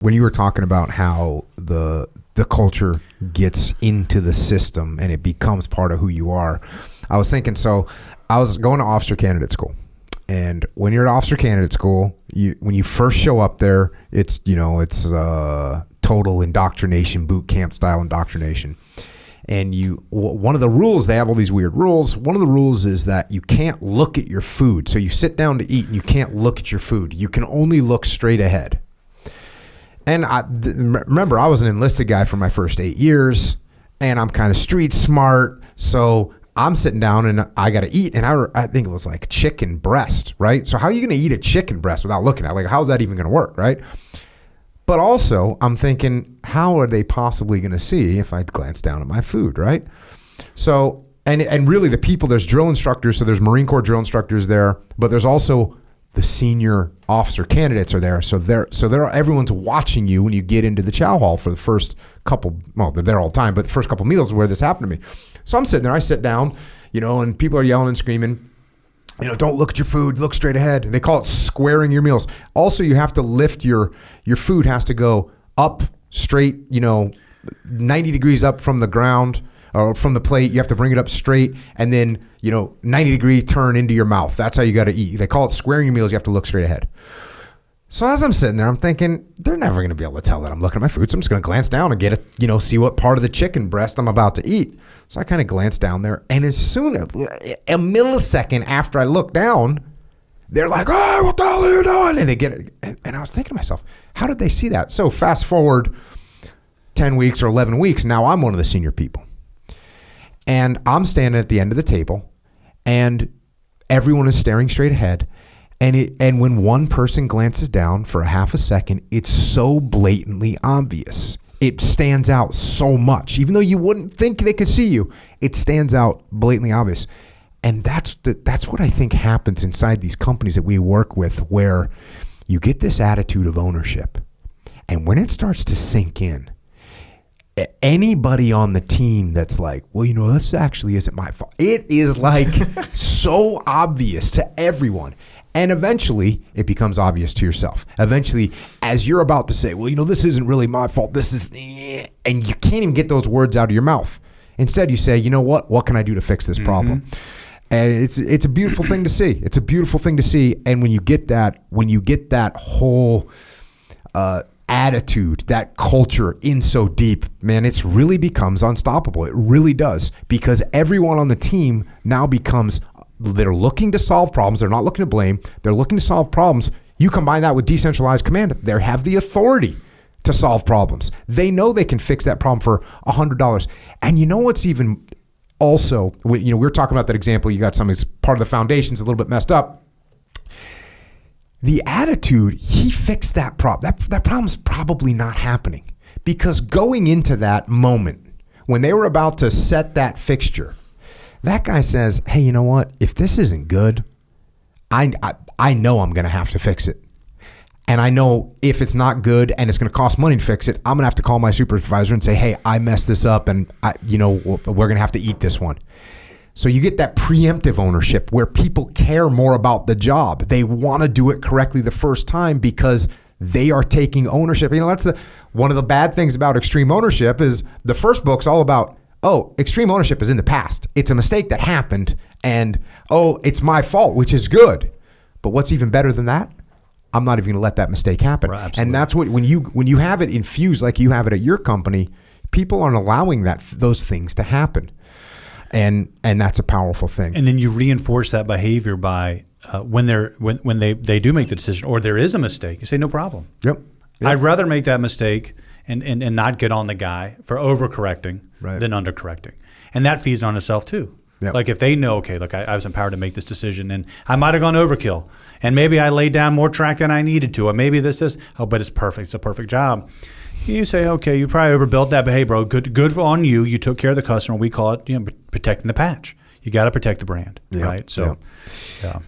when you were talking about how the culture gets into the system and it becomes part of who you are, I was thinking, so I was going to officer candidate school. And when you're at officer candidate school, when you first show up there, it's total indoctrination, boot camp style indoctrination. And one of the rules, they have all these weird rules. One of the rules is that you can't look at your food. So you sit down to eat and you can't look at your food. You can only look straight ahead. And remember, I was an enlisted guy for my first 8 years, and I'm kind of street smart. So I'm sitting down and I got to eat, and I think it was like chicken breast, right? So how are you going to eat a chicken breast without looking at it? Like, how's that even going to work, right? But also, I'm thinking, how are they possibly going to see if I glance down at my food, right? So, and really the people, there's drill instructors, so there's Marine Corps drill instructors there, but there's also the senior officer candidates are there. So everyone's watching you when you get into the chow hall for the first couple, well, they're there all the time, but the first couple meals is where this happened to me. So I'm sitting there, I sit down, and people are yelling and screaming, don't look at your food, look straight ahead. And they call it squaring your meals. Also, you have to lift your food has to go up straight, 90 degrees up from the ground or from the plate. You have to bring it up straight and then, 90 degree turn into your mouth. That's how you got to eat. They call it squaring your meals. You have to look straight ahead. So as I'm sitting there, I'm thinking, they're never going to be able to tell that I'm looking at my food. So I'm just going to glance down and get it, see what part of the chicken breast I'm about to eat. So I kind of glance down there. And as soon as a millisecond after I look down, they're like, oh, what the hell are you doing? And they get it. And I was thinking to myself, how did they see that? So fast forward 10 weeks or 11 weeks. Now I'm one of the senior people. And I'm standing at the end of the table and everyone is staring straight ahead. And when one person glances down for a half a second, it's so blatantly obvious. It stands out so much. Even though you wouldn't think they could see you, it stands out blatantly obvious. And that's what I think happens inside these companies that we work with, where you get this attitude of ownership. And when it starts to sink in, anybody on the team that's like, well, this actually isn't my fault. It is like so obvious to everyone. And eventually, it becomes obvious to yourself. Eventually, as you're about to say, well, this isn't really my fault. This is, and you can't even get those words out of your mouth. Instead, you say, you know what? What can I do to fix this problem? And it's a beautiful thing to see. It's a beautiful thing to see. And when you get that whole attitude, that culture in so deep, man, it really becomes unstoppable. It really does, because everyone on the team now becomes. They're looking to solve problems. They're not looking to blame. They're looking to solve problems. You combine that with decentralized command. They have the authority to solve problems. They know they can fix that problem for $100. And what's even also, we were talking about that example. You got something that's part of the foundation's a little bit messed up. The attitude, he fixed that problem. That problem's probably not happening, because going into that moment when they were about to set that fixture, that guy says, hey, you know what? If this isn't good, I know I'm going to have to fix it. And I know if it's not good and it's going to cost money to fix it, I'm going to have to call my supervisor and say, hey, I messed this up and we're going to have to eat this one. So you get that preemptive ownership where people care more about the job. They want to do it correctly the first time because they are taking ownership. That's one of the bad things about extreme ownership is the first book's all about, extreme ownership is in the past. It's a mistake that happened, and it's my fault, which is good. But what's even better than that? I'm not even going to let that mistake happen. Right, and that's what when you have it infused like you have it at your company, people aren't allowing those things to happen, and that's a powerful thing. And then you reinforce that behavior by when they do make the decision or there is a mistake, you say no problem. Yep. I'd rather make that mistake and not get on the guy for overcorrecting than undercorrecting. And that feeds on itself too. Yep. Like if they know, okay, look, I was empowered to make this decision and I might have gone overkill. And maybe I laid down more track than I needed to. Or maybe this, but it's perfect. It's a perfect job. You say, okay, you probably overbuilt that, but hey, bro, good on you. You took care of the customer. We call it, protecting the patch. You got to protect the brand, right? So, yeah.